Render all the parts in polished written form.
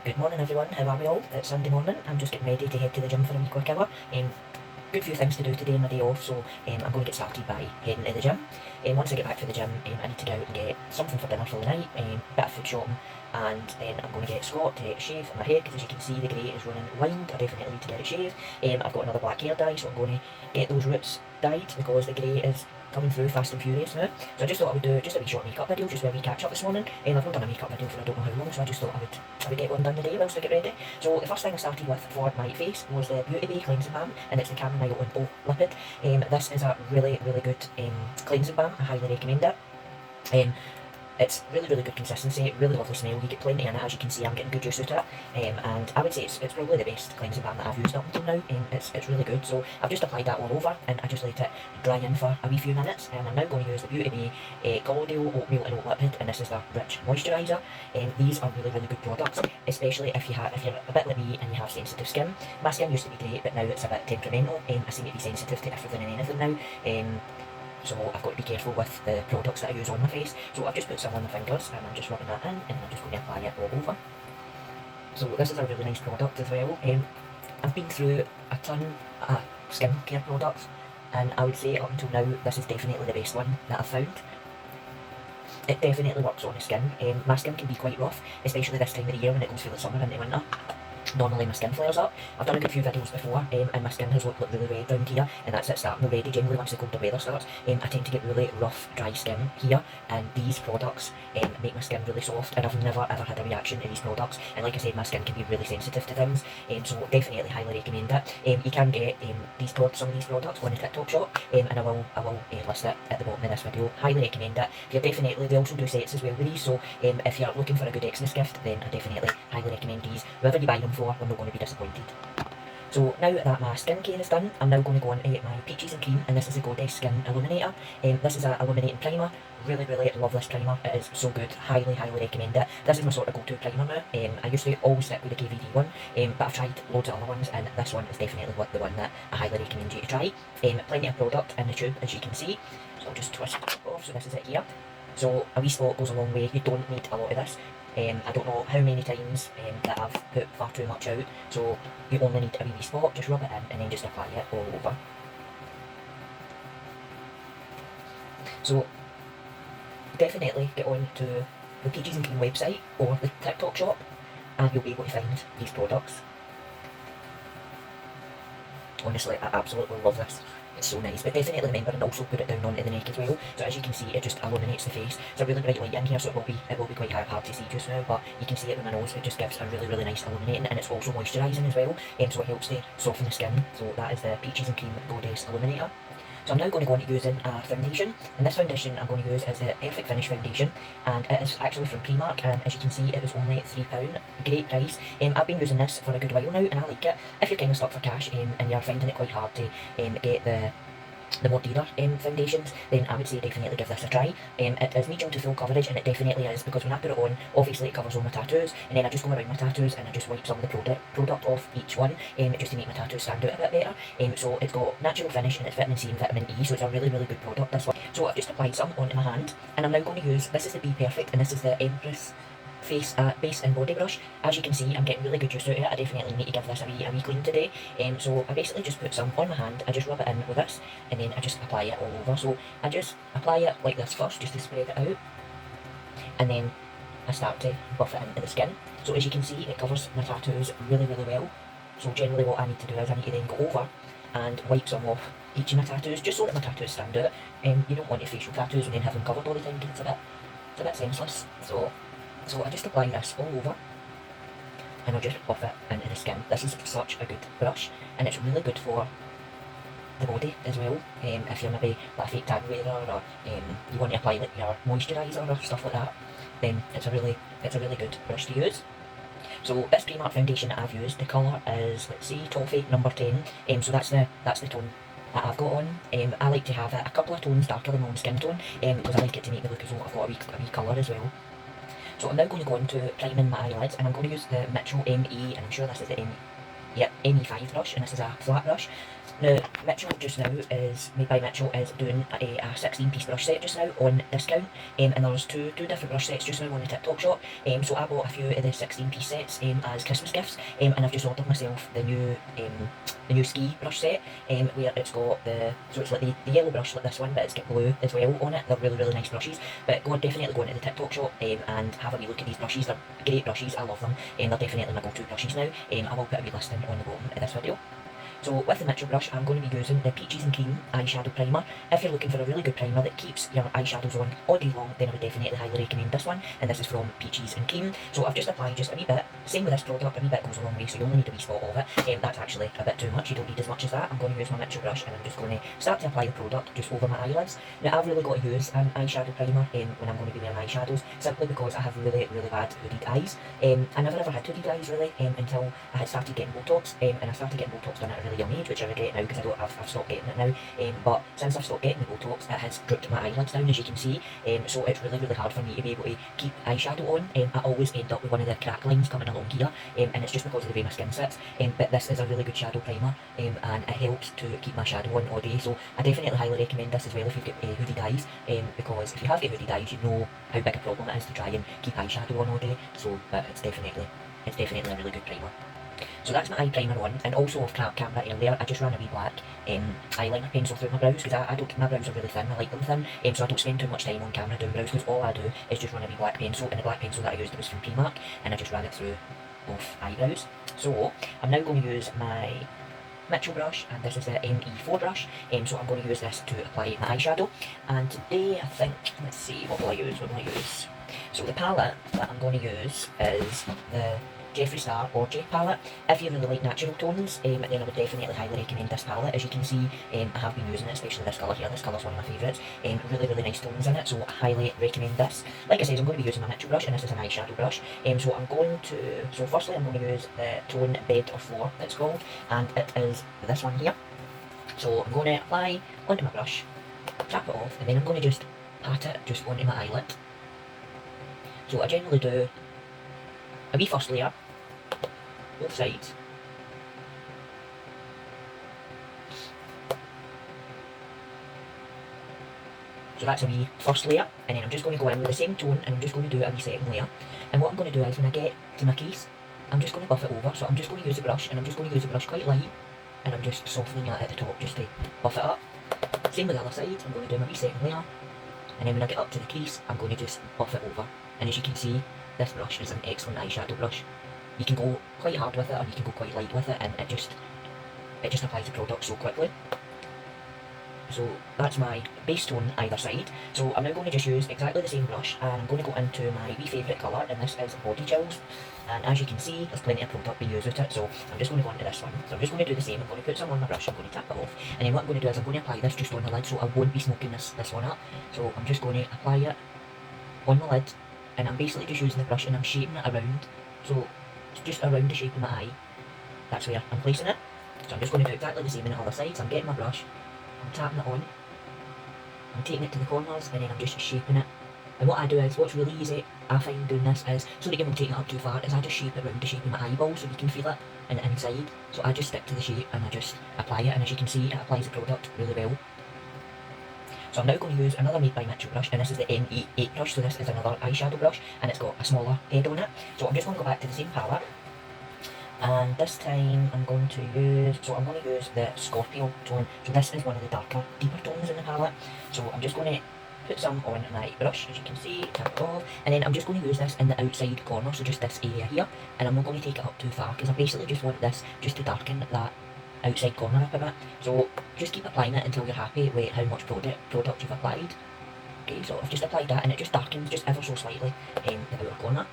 Good morning everyone, how are we all? It's Sunday morning, I'm just getting ready to head to the gym for a wee quick hour. Good few things to do today on my day off, so I'm going to get started by heading to the gym. Once I get back from the gym, I need to go out and get something for dinner for the night, bit of food shopping, and then I'm going to get Scott to shave my hair, because as you can see the grey is running wild. I definitely need to get it shaved. I've got another black hair dye, so I'm going to get those roots dyed, because the grey is coming through fast and furious now. So I just thought I would do just a wee short makeup video, just a wee catch up this morning. I've not done a makeup video for I don't know how long, so I just thought I would get one done today whilst I get ready. So the first thing I started with for my face was the Beauty Bay cleansing balm, and it's the Chamomile and Bow Lipid. This is a really good cleansing balm. I highly recommend it. It's really good consistency, really lovely smell. You get plenty in it, as you can see I'm getting good use out of it, and I would say it's probably the best cleansing balm that I've used up until now. It's really good, so I've just applied that all over and I just let it dry in for a wee few minutes, and I'm now going to use the Beauty Bay Collodial Oatmeal and Oat Lipid, and this is the Rich Moisturiser. These are really good products, especially if you're a bit like me and you have sensitive skin. My skin used to be great, but now it's a bit temperamental. I seem to be sensitive to everything and anything now. So I've got to be careful with the products that I use on my face. So I've just put some on my fingers and I'm just rubbing that in, and I'm just going to apply it all over. So this is a really nice product as well. I've been through a ton of skincare products, and I would say up until now this is definitely the best one that I've found. It definitely works on the skin. My skin can be quite rough, especially this time of the year when it goes through the summer into winter. Normally my skin flares up. I've done a good few videos before, and my skin has looked really red down here, and that's it starting already. Generally once the colder weather starts, I tend to get really rough, dry skin here, and these products make my skin really soft, and I've never ever had a reaction to these products. And like I said, my skin can be really sensitive to things, so definitely highly recommend it. You can get some of these products on the TikTok shop, and I will list it at the bottom of this video. Highly recommend it. They also do sets as well with these, so if you're looking for a good Xmas gift, then I definitely highly recommend these. Whoever you buy them for, we're not going to be disappointed. So now that my skincare is done, I'm now going to go on to my Peaches and Cream, and this is a Goddess Skin Illuminator. This is an illuminating primer. Really love this primer. It is so good. Highly recommend it. This is my sort of go-to primer now. I used to always stick with the KVD one, but I've tried loads of other ones, and this one is definitely the one that I highly recommend you to try. Plenty of product in the tube, as you can see. So I'll just twist it off. So this is it here. So a wee spot goes a long way. You don't need a lot of this. I don't know how many times that I've put far too much out, so you only need a wee spot. Just rub it in and then just apply it all over. So definitely get on to the Peaches and Cream website or the TikTok shop, and you'll be able to find these products. Honestly, I absolutely love this. It's so nice, but definitely remember and also put it down onto the neck as well. So as you can see, it just illuminates the face. It's a really bright light in here, so it will be quite hard to see just now, but you can see it with my nose. It just gives a really nice illuminating, and it's also moisturising as well, so it helps to soften the skin. So that is the Peaches and Cream Goddess Illuminator. So I'm now going to go on to using a foundation, and this foundation I'm going to use is the Perfect Finish Foundation, and it is actually from Primark, and as you can see it was only £3, great price. I've been using this for a good while now, and I like it. If you're kind of stuck for cash and you're finding it quite hard to get the more dearer foundations, then I would say definitely give this a try. It is medium to full coverage, and it definitely is, because when I put it on, obviously it covers all my tattoos, and then I just go around my tattoos and I just wipe some of the product off each one, just to make my tattoos stand out a bit better. So it's got natural finish, and it's vitamin C and vitamin E, so it's a really good product, this one. So I've just applied some onto my hand, and I'm now going to use, this is the Be Perfect, and this is the Empress face base and body brush. As you can see, I'm getting really good use out of it. I definitely need to give this a wee clean today. So I basically just put some on my hand, I just rub it in with this, and then I just apply it all over. So I just apply it like this first, just to spread it out, and then I start to buff it into the skin. So as you can see, it covers my tattoos really well. So generally what I need to do is I need to then go over and wipe some off each of my tattoos, just so that my tattoos stand out. You don't want your facial tattoos and then have them covered all the time, because it's a bit senseless. So I just apply this all over, and I'll just buff it into the skin. This is such a good brush, and it's really good for the body as well. If you're maybe like a fake tan wearer, or you want to apply like your moisturiser or stuff like that, then it's a really good brush to use. So this Primark foundation that I've used, the colour is, let's see, Toffee number 10. So that's the tone that I've got on. I like to have it a couple of tones darker than my own skin tone, because I like it to make me look as though I've got a wee colour as well. So I'm now going to go on to priming my eyelids, and I'm going to use the Mitchell ME, and I'm sure this is the ME5 brush, and this is a flat brush. Now, Mitchell just now is, made by Mitchell, is doing a 16-piece brush set just now on discount, and there's two different brush sets just now on the TikTok shop. So I bought a few of the 16-piece sets as Christmas gifts, and I've just ordered myself the new ski brush set, where it's got so it's like the yellow brush like this one, but it's got blue as well on it. They're really nice brushes, but definitely go into the TikTok shop and have a wee look at these brushes. They're great brushes, I love them, and they're definitely my go-to brushes now. I will put a wee listing on the bottom of this video. So with the Mitchell brush, I'm going to be using the Peaches and Cream eyeshadow primer. If you're looking for a really good primer that keeps your eyeshadows on all day long, then I would definitely highly recommend this one, and this is from Peaches and Cream. So I've just applied just a wee bit. Same with this product, a wee bit goes a long way, so you only need a wee spot of it. That's actually a bit too much, you don't need as much as that. I'm going to use my Mitchell brush, and I'm just going to start to apply the product just over my eyelids. Now I've really got to use an eyeshadow primer when I'm going to be wearing eyeshadows, simply because I have really bad hooded eyes. I never ever had hooded eyes really until I had started getting Botox, and I started getting Botox done at a really young age, which I regret now because I've stopped getting it now. But since I've stopped getting the Botox, it has drooped my eyelids down, as you can see. So it's really hard for me to be able to keep eyeshadow on. I always end up with one of the crack lines coming along here, and it's just because of the way my skin sits. But this is a really good shadow primer, and it helps to keep my shadow on all day. So I definitely highly recommend this as well if you've got hooded eyes, because if you have got hooded eyes, you know how big a problem it is to try and keep eyeshadow on all day. So, but it's definitely a really good primer. So that's my eye primer on, and also off camera earlier, I just ran a wee black eyeliner pencil through my brows, because my brows are really thin, I like them thin, so I don't spend too much time on camera doing brows, because all I do is just run a wee black pencil, and the black pencil that I used was from Primark, and I just ran it through both eyebrows. So I'm now going to use my Mitchell brush, and this is the ME4 brush, so I'm going to use this to apply my eyeshadow. And today I think, let's see, what will I use? So the palette that I'm going to use is the Jeffree Star or J palette. If you really like natural tones, then I would definitely highly recommend this palette. As you can see, I have been using it, especially this colour here. This colour is one of my favourites. Really nice tones in it, so I highly recommend this. Like I said, I'm going to be using my Mitchell brush, and this is an eyeshadow brush. So firstly I'm going to use the tone Bed or Floor, it's called, and it is this one here. So I'm going to apply onto my brush, tap it off, and then I'm going to just pat it just onto my eyelid. So I generally do a wee first layer, both sides. So that's a wee first layer, and then I'm just going to go in with the same tone, and I'm just going to do a wee second layer. And what I'm going to do is, when I get to my crease, I'm just going to buff it over. So I'm just going to use the brush, and I'm just going to use the brush quite light, and I'm just softening that at the top just to buff it up. Same with the other side, I'm going to do my wee second layer, and then when I get up to the crease, I'm going to just buff it over. And as you can see, this brush is an excellent eyeshadow brush. You can go quite hard with it, or you can go quite light with it, and it just applies the product so quickly. So that's my base tone either side. So I'm now going to just use exactly the same brush, and I'm going to go into my wee favourite colour, and this is Body Chills. And as you can see, there's plenty of product being used with it, so I'm just going to go into this one. So I'm just going to do the same. I'm going to put some on my brush, I'm going to tap it off, and then what I'm going to do is I'm going to apply this just on the lid, so I won't be smoking this one up. So I'm just going to apply it on the lid, and I'm basically just using the brush, and I'm shaping it around. So it's just around the shape of my eye. That's where I'm placing it. So I'm just going to do exactly the same on the other side. So I'm getting my brush, I'm tapping it on, I'm taking it to the corners, and then I'm just shaping it. And what I do is, what's really easy, I find doing this is, so that you're not taking it up too far, is I just shape it around the shape of my eyeball so you can feel it in the inside. So I just stick to the shape and I just apply it, and as you can see, it applies the product really well. So I'm now going to use another Made by Mitchell brush, and this is the ME8 brush, so this is another eyeshadow brush, and it's got a smaller head on it. So I'm just going to go back to the same palette, and this time I'm going to use the Scorpio tone. So this is one of the darker, deeper tones in the palette. So I'm just going to put some on my brush, as you can see, tap it off, and then I'm just going to use this in the outside corner, so just this area here, and I'm not going to take it up too far, because I basically just want this just to darken that outside corner up a bit. So just keep applying it until you're happy with how much product you've applied. Okay, so I've just applied that, and it just darkens just ever so slightly the outer corner.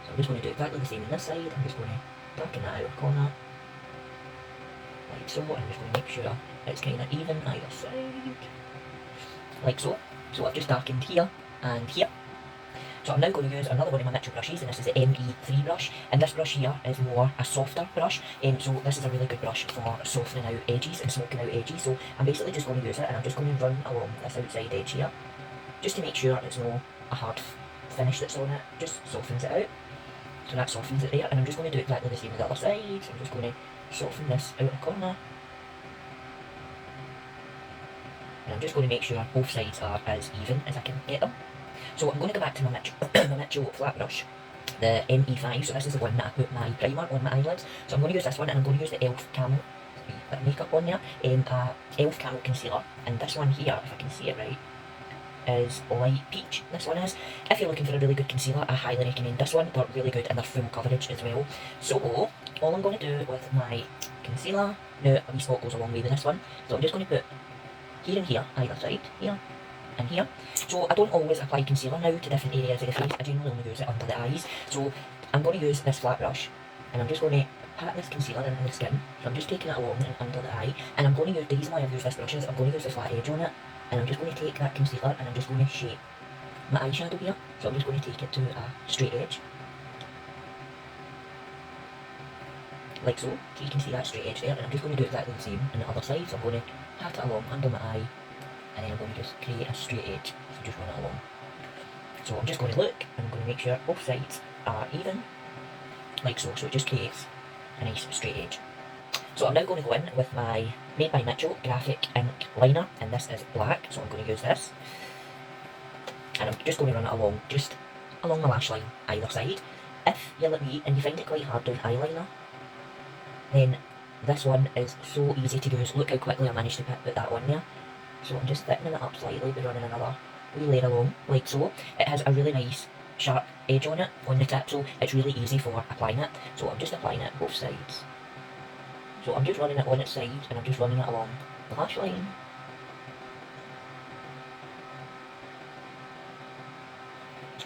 So I'm just going to do exactly the same on this side. I'm just going to darken that outer corner like so, and I'm just going to make sure it's kind of even either side, like so. So I've just darkened here and here. So I'm now going to use another one of my Mitchell brushes, and this is the ME3 brush, and this brush here is more a softer brush, so this is a really good brush for softening out edges and smoking out edges. So I'm basically just going to use it, and I'm just going to run along this outside edge here, just to make sure it's not a hard finish that's on it, just softens it out. So that softens it there, and I'm just going to do exactly the same with the other side. So I'm just going to soften this outer corner, And I'm just going to make sure both sides are as even as I can get them. So I'm going to go back to my Mitchell flat brush, the ME5. So this is the one that I put my primer on my eyelids. So I'm going to use this one, and I'm going to use the Elf Camel bit of makeup on there, Elf Camel concealer. And this one here, if I can see it right, is light peach. This one is. If you're looking for a really good concealer, I highly recommend this one. They're really good and they're full coverage as well. So all I'm going to do with my concealer, now a wee spot goes a long way with this one, so I'm just going to put here and here, either side, here and here. So I don't always apply concealer now to different areas of the face, I generally only use it under the eyes. So I'm going to use this flat brush, and I'm just going to pat this concealer into the skin. So I'm just taking it along and under the eye, and I'm going to use, the reason why I've used this brush is I'm going to use the flat edge on it, and I'm just going to take that concealer and I'm just going to shape my eyeshadow here. So I'm just going to take it to a straight edge, like so. So you can see that straight edge there, and I'm just going to do exactly the same on the other side. So I'm going to pat it along under my eye, and then I'm going to just create a straight edge, so just run it along. So I'm just going to look, and I'm going to make sure both sides are even, like so, so it just creates a nice straight edge. So I'm now going to go in with my Made by Mitchell Graphic Ink Liner, and this is black, so I'm going to use this. And I'm just going to run it along, just along the lash line, either side. If you're like me and you find it quite hard doing eyeliner, then this one is so easy to use. Look how quickly I managed to put that on there. So I'm just thickening it up slightly by running another wee layer along, like so. It has a really nice sharp edge on it, on the tip, so it's really easy for applying it. So I'm just applying it both sides. So I'm just running it on its side, and I'm just running it along the lash line.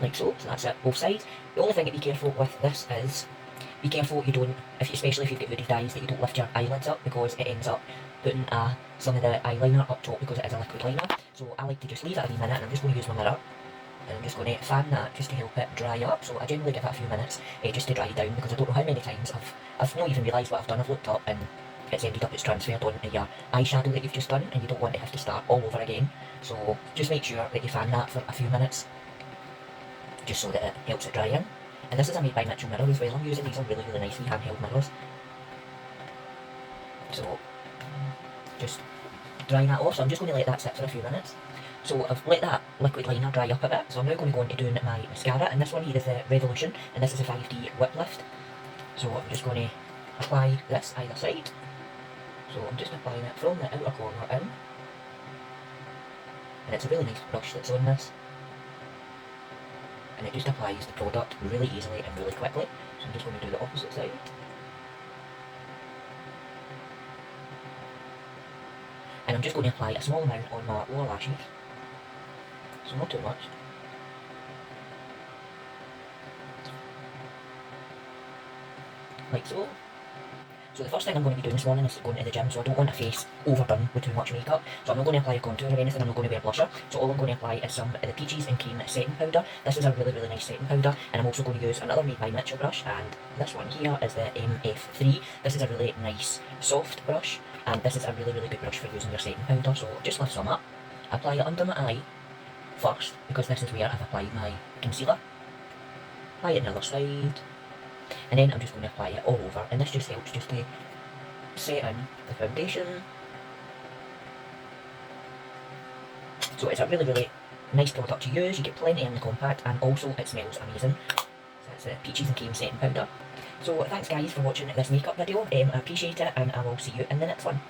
Like so, so that's it, both sides. The only thing to be careful with this is, be careful you don't, especially if you've got hooded eyes, that you don't lift your eyelids up, because it ends up putting some of the eyeliner up top, because it is a liquid liner. So I like to just leave it a wee minute, and I'm just going to use my mirror, and I'm just going to fan that just to help it dry up. So I generally give it a few minutes just to dry down, because I don't know how many times I've not even realised what I've done. I've looked up and it's ended up, it's transferred onto your eyeshadow that you've just done, and you don't want to have to start all over again. So just make sure that you fan that for a few minutes, just so that it helps it dry in. And this is a Made by Mitchell mirror as well. I'm using these on really, really nice wee handheld mirrors. So just drying that off. So I'm just going to let that sit for a few minutes. So I've let that liquid liner dry up a bit, so I'm now going to go into doing my mascara, and this one here is the Revolution, and this is a 5D Whip Lift. So I'm just going to apply this either side. So I'm just applying it from the outer corner in, and it's a really nice brush that's on this, and it just applies the product really easily and really quickly. So I'm just going to do the opposite side. And I'm just going to apply a small amount on my lower lashes, so not too much. Like so. So the first thing I'm going to be doing this morning is going to the gym, so I don't want a face overdone with too much makeup. So I'm not going to apply a contour or anything, I'm not going to wear blusher. So all I'm going to apply is some of the Peaches and Cream setting powder. This is a really, really nice setting powder, and I'm also going to use another Made by Mitchell brush, and this one here is the MF3. This is a really nice soft brush, and this is a really, really good brush for using your setting powder. So just lift some up, apply it under my eye first, because this is where I've applied my concealer. Apply it on the other side, and then I'm just going to apply it all over, and this just helps just to set in the foundation. So it's a really, really nice product to use. You get plenty in the compact, and also it smells amazing. So that's the Peaches and Cream setting powder. So thanks guys for watching this makeup video. I appreciate it, and I will see you in the next one.